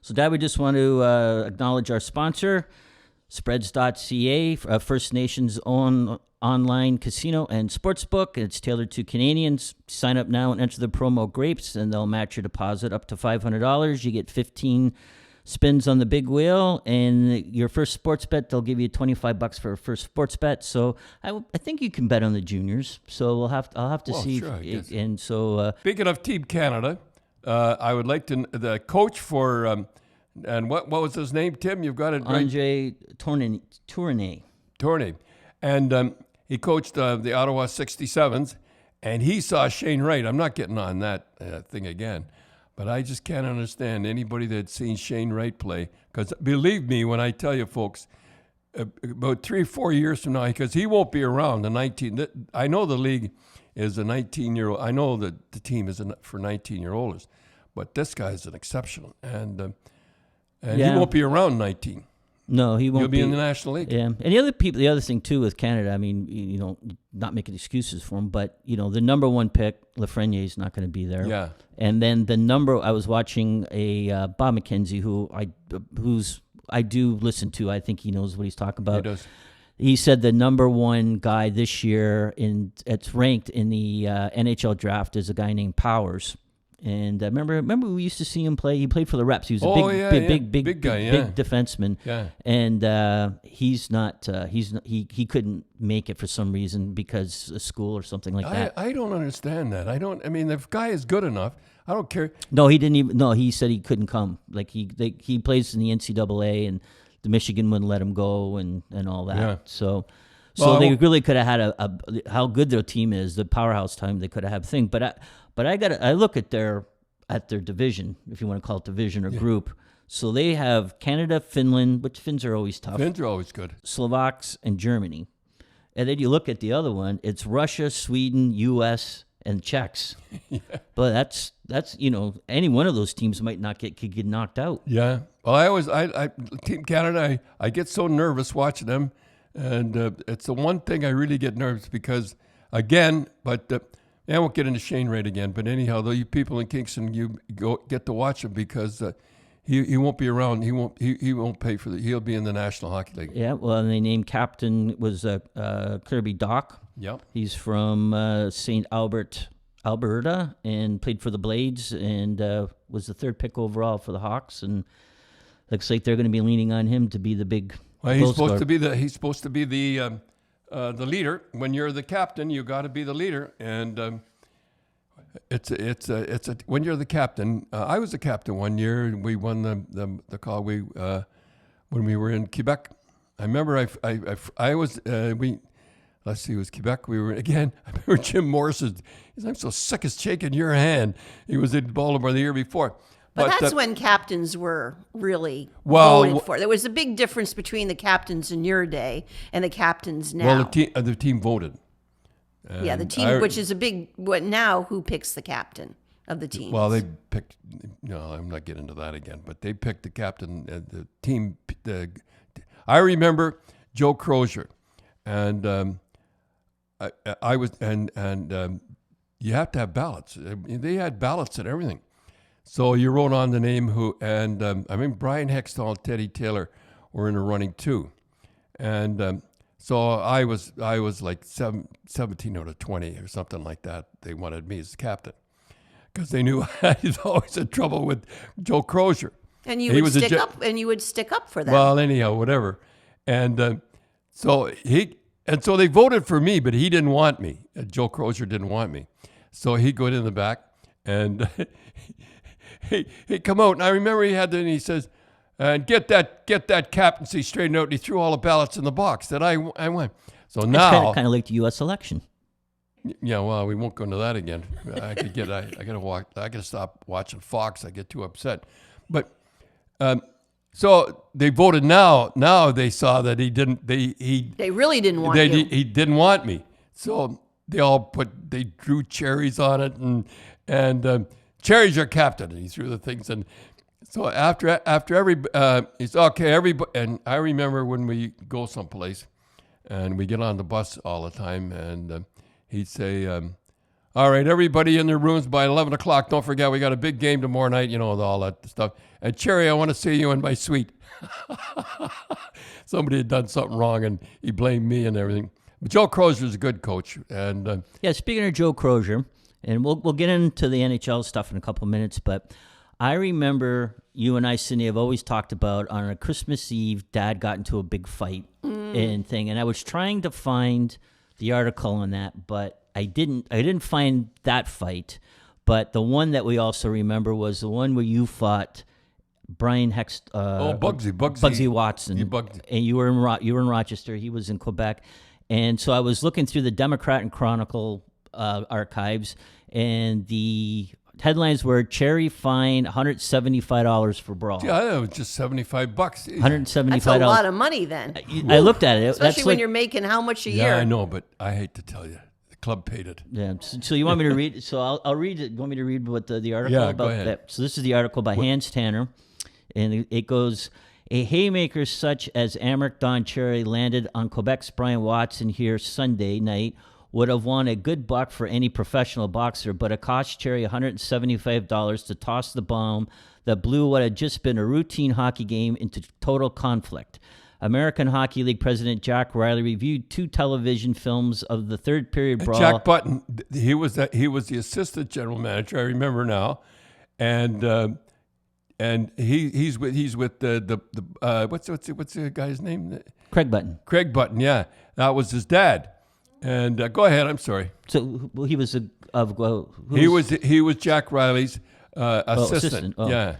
So, Dad, we just want to acknowledge our sponsor, Spreads.ca, First Nations own online casino and sportsbook. It's tailored to Canadians. Sign up now and enter the promo GRAPES, and they'll match your deposit up to $500. You get 15 spins on the big wheel, and your first sports bet, they'll give you $25 for a first sports bet. So I think you can bet on the juniors. So I'll have to see. Sure, and so speaking of Team Canada, I would like to the coach for and what was his name, Tim? You've got it right. Andre Tournay. And he coached the Ottawa 67s, and he saw Shane Wright. I'm not getting on that thing again. But I just can't understand anybody that's seen Shane Wright play. Because believe me when I tell you, folks, about 3 or 4 years from now, because he won't be around. I know the league is a 19-year-old. I know that the team is for 19-year-olds. But this guy's an exceptional. And he won't be around 19. No, he won't. He'll be in the National League. Yeah, and the other thing too with Canada, I mean, not making excuses for him, but the number one pick, Lafreniere, is not going to be there. Yeah. And then I was watching a Bob McKenzie, who I do listen to. I think he knows what he's talking about. He does. He said the number one guy this year it's ranked in the NHL draft is a guy named Powers. And remember we used to see him play. He played for the Reps. He was a big guy, big defenseman. Yeah. And he's not. He couldn't make it for some reason because of school or something like that. I don't understand that. I mean, if guy is good enough, I don't care. No, he didn't even. No, he said he couldn't come. Like he plays in the NCAA, and the Michigan wouldn't let him go, and all that. Yeah. So they really could have had how good their team is, the powerhouse time. They could have had a thing, But I look at their division, if you want to call it division or group. So they have Canada, Finland, which Finns are always tough. Finns are always good. Slovaks and Germany. And then you look at the other one, it's Russia, Sweden, US, and Czechs. Yeah. But that's any one of those teams could get knocked out. Yeah. Well, Team Canada, I get so nervous watching them. And it's the one thing I really get nervous because, again, I won't get into Shane Wright again, but anyhow, though, you people in Kingston, you get to watch him because he won't be around. He won't pay for he'll be in the National Hockey League. Yeah, well, and they named captain was Kirby Doc. Yep. He's from St. Albert, Alberta, and played for the Blades, and was the 3rd pick overall for the Hawks. And looks like they're going to be leaning on him to be the big. Well, he's supposed to be the leader. When you're the captain, you got to be the leader, and when you're the captain. I was the captain one year, and we won the call. When we were in Quebec, I remember I was let's see, it was Quebec. We were again. I remember Jim Morrison. He said, "I'm so sick of shaking your hand." He was in Baltimore the year before. But that's when captains were really voted for. There was a big difference between the captains in your day and the captains now. Well, the team voted. Yeah, the team, which is a big. What now? Who picks the captain of the team? Well, they picked. No, I'm not getting into that again. But they picked the captain. The team. I remember Joe Crozier, and I was, and you have to have ballots. They had ballots and everything. So you wrote on the name I mean, Brian Hextall and Teddy Taylor were in the running too. And so I was like 17 out of 20 or something like that. They wanted me as captain because they knew I was always in trouble with Joe Crozier. And you would stick up for that. Well, anyhow, whatever. And so they voted for me, but he didn't want me. Joe Crozier didn't want me. So he'd go in the back and He come out, and I remember he says, and get that captaincy straightened out. And he threw all the ballots in the box that I won. So now it's kind of like the U.S. election. Yeah, well, we won't go into that again. I gotta stop watching Fox. I get too upset. But so they voted now. Now they saw that he didn't. They really didn't want you. He didn't want me. So they drew cherries on it and. Cherry's your captain, and he threw the things. And so after it's okay. Everybody, and I remember when we go someplace, and we get on the bus all the time, and he'd say, All right, everybody in their rooms by 11 o'clock. Don't forget, we got a big game tomorrow night, all that stuff. And Cherry, I want to see you in my suite. Somebody had done something wrong, and he blamed me and everything. But Joe Crozier's a good coach. And speaking of Joe Crozier, and we'll get into the NHL stuff in a couple of minutes, but I remember you and I, Cindy, have always talked about on a Christmas Eve, Dad got into a big fight and thing, and I was trying to find the article on that, but I didn't find that fight. But the one that we also remember was the one where you fought Brian Bugsy Watson, Bugsy. And you were in Rochester. He was in Quebec, and so I was looking through the Democrat and Chronicle archives, and the headlines were Cherry fine $175 for brawl. Yeah, it was just $75. $175. That's a lot of money then. I looked at it. Especially when you're making how much a year? Yeah, I know, but I hate to tell you. The club paid it. Yeah. So you want me to read? So I'll read it. You want me to read what the article Yeah, about go ahead. that? So this is the article by Hans Tanner, and it goes, a haymaker such as Amherst Don Cherry landed on Quebec's Brian Watson here Sunday night would have won a good buck for any professional boxer, but it cost Cherry $175 to toss the bomb that blew what had just been a routine hockey game into total conflict. American Hockey League President Jack Riley reviewed 2 television films of the third period brawl. Jack Button, he was the assistant general manager. I remember now, and he's with the what's the guy's name? Craig Button. Craig Button. Yeah, that was his dad. And go ahead. I'm sorry. So he was he was Jack Riley's assistant. Oh. Yeah.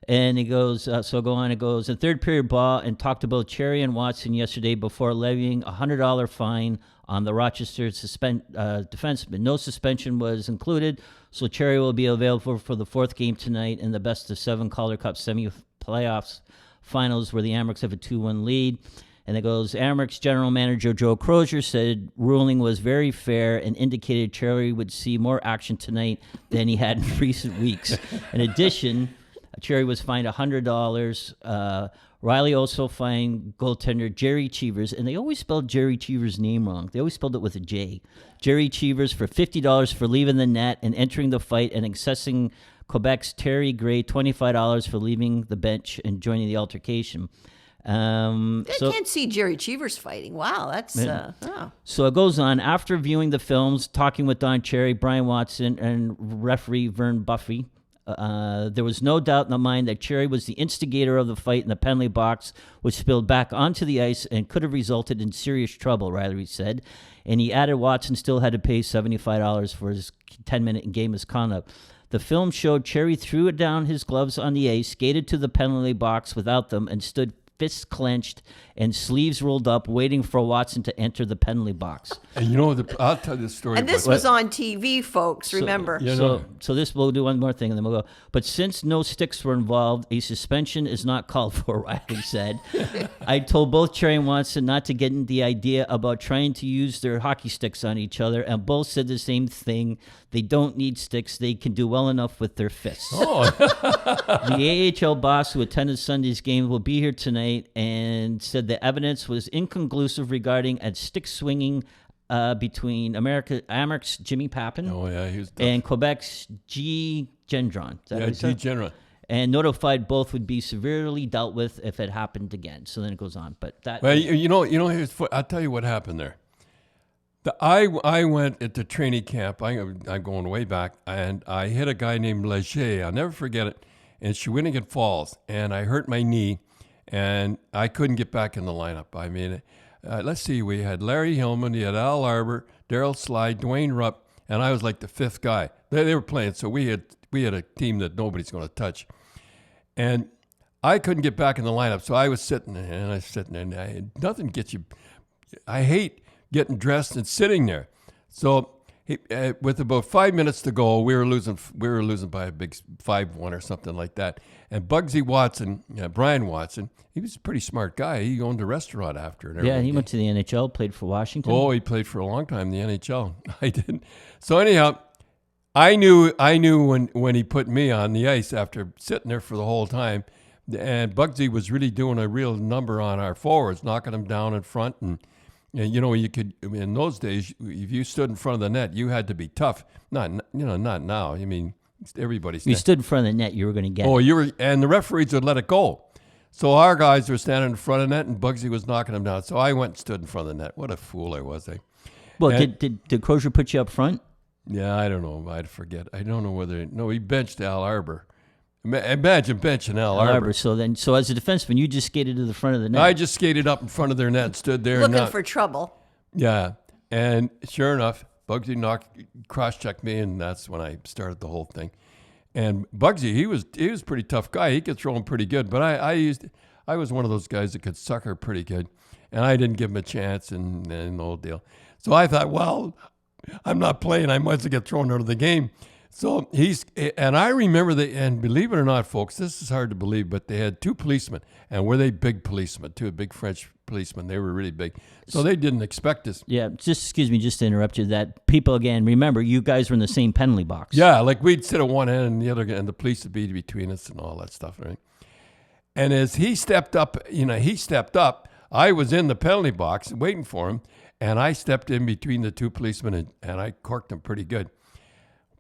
And he goes, so go on. It goes, the third period brawl, and talked about Cherry and Watson yesterday before levying a $100 fine on the Rochester defenseman. No suspension was included, so Cherry will be available for the 4th game tonight in the best of 7 Calder Cup semi-playoffs finals where the Amherst have a 2-1 lead. And it goes, Amherst general manager Joe Crozier said ruling was very fair and indicated Cherry would see more action tonight than he had in recent weeks. In addition, Cherry was fined $100. Riley also fined goaltender Jerry Cheevers, and they always spelled Jerry Cheevers' name wrong. They always spelled it with a J. Jerry Cheevers for $50 for leaving the net and entering the fight, and accessing Quebec's Terry Gray $25 for leaving the bench and joining the altercation. I can't see Jerry Cheevers fighting. Wow, that's So it goes on. After viewing the films, talking with Don Cherry, Brian Watson, and referee Vern Buffy, there was no doubt in the mind that Cherry was the instigator of the fight in the penalty box, which spilled back onto the ice and could have resulted in serious trouble, Riley said. And he added Watson still had to pay $75 for his 10-minute game misconduct. The film showed Cherry threw down his gloves on the ice, skated to the penalty box without them, and stood fists clenched and sleeves rolled up, waiting for Watson to enter the penalty box. And I'll tell you the story. And this was on TV, folks, remember. So this, we'll do one more thing and then we'll go. But since no sticks were involved, a suspension is not called for, Riley said. I told both Cherry and Watson not to get into the idea about trying to use their hockey sticks on each other, and both said the same thing. They don't need sticks. They can do well enough with their fists. Oh. The AHL boss who attended Sunday's game will be here tonight and said the evidence was inconclusive regarding a stick swinging between Amherst's Jimmy Pappin he was tough. and Quebec's G. Gendron. G. Gendron. And notified both would be severely dealt with if it happened again. So then it goes on. But that. Well, I'll tell you what happened there. I went at the training camp. I'm going way back, and I hit a guy named Leger. I'll never forget it. And Shawinigan Falls, and I hurt my knee, and I couldn't get back in the lineup. I mean, let's see. We had Larry Hillman, we had Al Arbor, Darryl Slide, Dwayne Rupp, and I was like the 5th guy. They were playing, so we had a team that nobody's going to touch, and I couldn't get back in the lineup. So I was sitting there, and nothing gets you. I hate getting dressed and sitting there. So with about 5 minutes to go, we were losing by a big 5-1 or something like that. And Bugsy Watson, Brian Watson, he was a pretty smart guy. He owned a restaurant after it. Yeah, he went to the NHL, played for Washington. Oh, he played for a long time in the NHL. I didn't. So anyhow, I knew when he put me on the ice after sitting there for the whole time, and Bugsy was really doing a real number on our forwards, knocking them down in front, and And you could. I mean, in those days, if you stood in front of the net, you had to be tough. Not now. I mean, everybody's. You stood in front of the net, you were going to get. Oh, you were, and the referees would let it go. So our guys were standing in front of the net, and Bugsy was knocking them down. So I went and stood in front of the net. What a fool I was, eh? Well, did Crozier put you up front? Yeah, I don't know. I'd forget. I don't know whether. No, he benched Al Arbor. Imagine benching Al Arbor. So as a defenseman, you just skated to the front of the net. I just skated up in front of their net, stood there, looking for trouble. Yeah, and sure enough, Bugsy cross-checked me, and that's when I started the whole thing. And Bugsy, he was a pretty tough guy. He could throw him pretty good, but I was one of those guys that could sucker pretty good, and I didn't give him a chance, and the whole deal. So I thought, well, I'm not playing. I might as well get thrown out of the game. So and I remember and believe it or not, folks, this is hard to believe, but they had two policemen, and were they big policemen, two big French policemen. They were really big. So they didn't expect us. Yeah, excuse me, just to interrupt you, that people, again, remember, you guys were in the same penalty box. Yeah, like we'd sit at one end and the other, and the police would be between us and all that stuff, right? And as he stepped up, I was in the penalty box waiting for him, and I stepped in between the two policemen, and I corked them pretty good.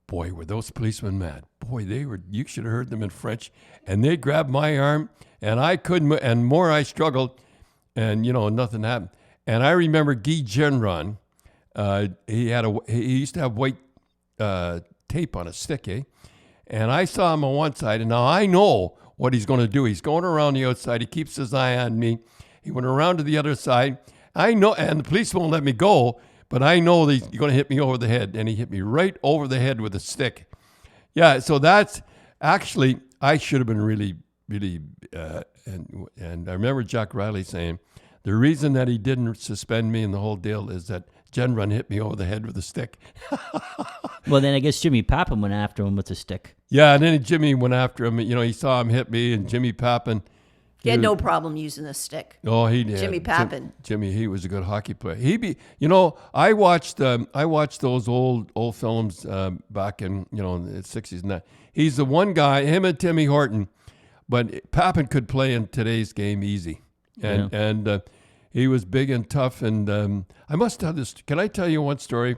Boy, were those policemen mad. Boy, you should have heard them in French. And they grabbed my arm, and I couldn't, and more I struggled, and, nothing happened. And I remember Guy Genron, he used to have white tape on a stick, eh? And I saw him on one side, and now I know what he's going to do. He's going around the outside. He keeps his eye on me. He went around to the other side. I know, and the police won't let me go, but I know that he's going to hit me over the head, and he hit me right over the head with a stick. Yeah, so that's actually, I should have been really, really, and I remember Jack Riley saying, the reason that he didn't suspend me in the whole deal is that Genron hit me over the head with a stick. Well, then I guess Jimmy Pappen went after him with a stick. Yeah, and then Jimmy went after him. He saw him hit me, and Jimmy Pappen. He had no problem using a stick. Oh, he did. Jimmy Pappen. Jimmy, he was a good hockey player. I watched those old films back in the 60s and that. He's the one guy, him and Timmy Horton, but Pappen could play in today's game easy, and he was big and tough. And I must tell this. Can I tell you one story?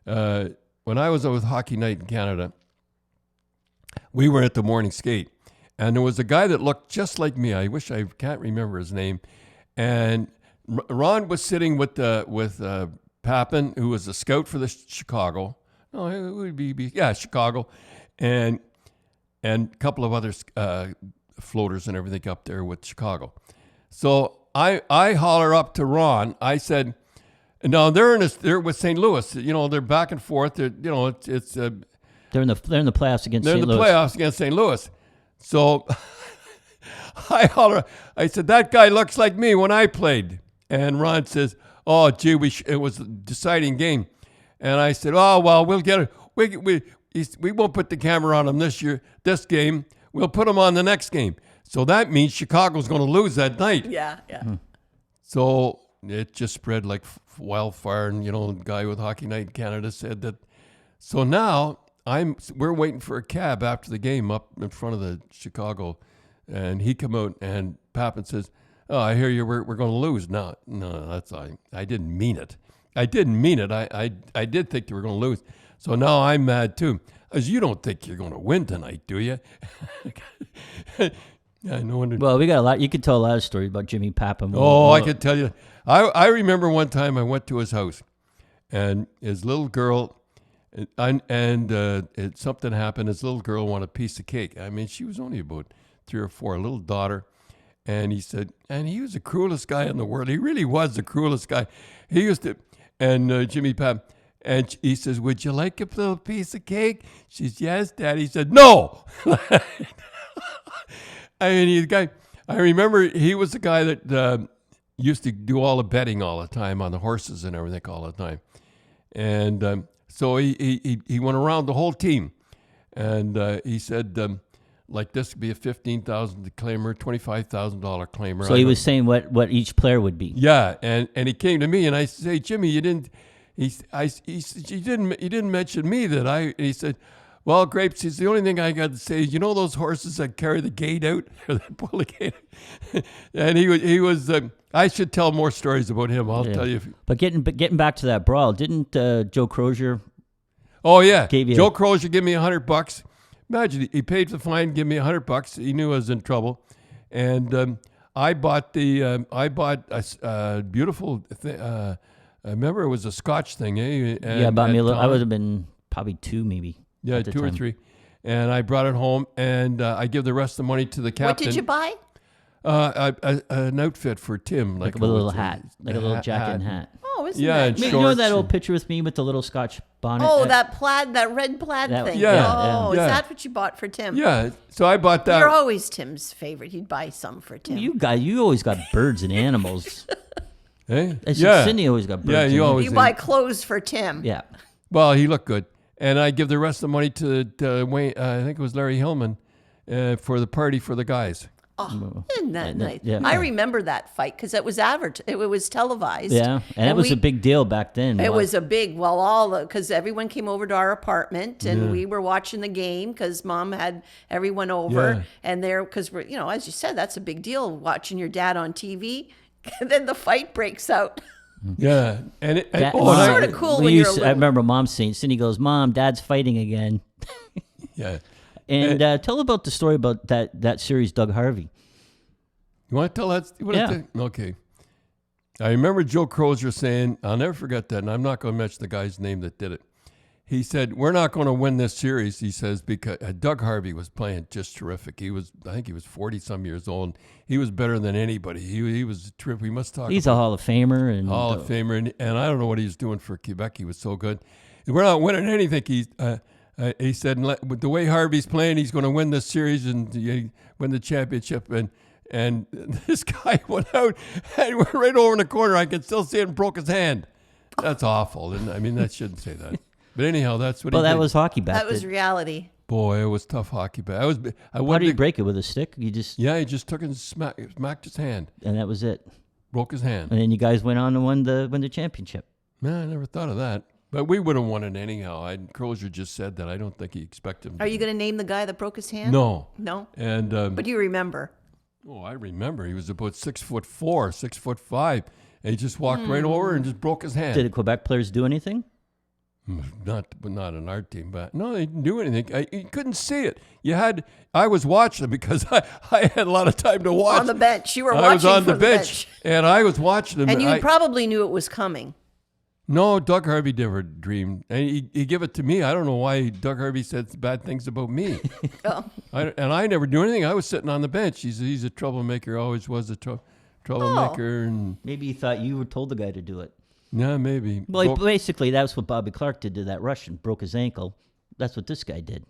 When I was with Hockey Night in Canada, we were at the morning skate. And there was a guy that looked just like me. I wish I can't remember his name. And Ron was sitting with Pappen, who was a scout for the Chicago. No, it would be Chicago, and a couple of other floaters and everything up there with Chicago. So I holler up to Ron. I said, "No, they're with St. Louis. They're back and forth. They're in the playoffs against St. Louis. They're in the playoffs against St. Louis." So I said, that guy looks like me when I played. And Ron says, oh, gee, it was a deciding game. And I said, oh, well, we'll get it. We won't put the camera on him this game. We'll put him on the next game. So that means Chicago's going to lose that night. Yeah. So it just spread like wildfire. And, the guy with Hockey Night in Canada said that. So now we're waiting for a cab after the game up in front of the Chicago, and he come out and Pappen says, "Oh, I hear you. We're going to lose." No, I didn't mean it. I did think they were going to lose. So now I'm mad too. As you don't think you're going to win tonight, do you? Yeah, no wonder. Well, we got a lot. You could tell a lot of stories about Jimmy Pappen. Oh, I could tell you. I remember one time I went to his house, and his little girl. Something happened. His little girl wanted a piece of cake. I mean, she was only about 3 or 4, a little daughter. And he said, and he was the cruelest guy in the world. He really was the cruelest guy. He used to, and Jimmy Pappen, and he says, would you like a little piece of cake? She says, yes, Dad. He said, no. I remember he was the guy that used to do all the betting all the time on the horses and everything all the time. And so he went around the whole team, and he said, like this could be a $15,000 claimer, $25,000 claimer. So he was saying what each player would be. Yeah, and he came to me, and I said, hey, Jimmy, you didn't mention me that he said, Well, Grapes, he's the only thing I got to say is, you know those horses that carry the gate out? Or that pull the gate out? And he was I should tell more stories about him. I'll tell you. But getting back to that brawl, didn't Joe Crozier? Oh, yeah. Gave you Joe Crozier gave me $100. Imagine, he paid the fine, give me $100. He knew I was in trouble. And I bought a beautiful thing. I remember it was a Scotch thing, eh? And bought me a little. I would have been probably 2 maybe. Yeah, 2 or 3. And I brought it home, and I give the rest of the money to the captain. What did you buy? An outfit for Tim. Like a little hat. Like a little jacket and hat. Oh, isn't Yeah, that and nice? You know that old picture with me with the little Scotch bonnet? Oh, that red plaid thing. Yeah, Oh, yeah. is that what you bought for Tim? Yeah, so I bought that. You're always Tim's favorite. He'd buy some for Tim. You always got birds and animals. Eh? I said Cindy always got birds. Yeah, you and always You did. buy clothes for Tim. Yeah. Well, he looked good. And I give the rest of the money to Wayne, I think it was Larry Hillman, for the party for the guys. Oh, isn't that nice? Yeah. I remember that fight because it was it was televised. Yeah, and it was a big deal back then. It was a big, because everyone came over to our apartment and we were watching the game because Mom had everyone over. Yeah. And because we're, as you said, that's a big deal watching your dad on TV. And then the fight breaks out. Yeah, and It's sort of cool when you're a little. I remember Mom saying, Cindy goes, "Mom, Dad's fighting again." yeah. And tell about the story about that series, Doug Harvey. You want to tell that? Yeah. Okay. I remember Joe Crozier saying, I'll never forget that, and I'm not going to mention the guy's name that did it. He said, we're not going to win this series, he says, because Doug Harvey was playing just terrific. I think he was 40-some years old. He was better than anybody. He was terrific. We must talk He's about a Hall of Famer. And Hall of Famer, and I don't know what he was doing for Quebec. He was so good. We're not winning anything. He said, with the way Harvey's playing, he's going to win this series and win the championship. And this guy went out and went right over in the corner. I can still see it and broke his hand. That's awful. And I mean, that shouldn't say that. But anyhow, that's what he did. that was hockey back That was then. reality. Boy, it was tough hockey. But How do you break it, with a stick? You just he just took it and smacked his hand. and that was it. Broke his hand. And then you guys went on to win the championship. Man, I never thought of that. But we would have won it anyhow. Crozier just said that. I don't think he expected him. Are you going to name the guy that broke his hand? No. No? And But you remember. oh, I remember. He was about 6'4", 6'5", and he just walked right over and just broke his hand. Did the Quebec players do anything? Not on our team, but no, they didn't do anything. You couldn't see it. I was watching because I had a lot of time to watch. On the bench. You were I was watching on from the bench, and I was watching him. And you probably knew it was coming. No, Doug Harvey never dreamed. And he gave it to me. I don't know why Doug Harvey said bad things about me. Oh. I never do anything. I was sitting on the bench. He's a troublemaker. Always was a troublemaker. And Maybe you thought you were told the guy to do it. yeah, maybe. Well, basically, that's what Bobby Clark did to that Russian. Broke his ankle. That's what this guy did.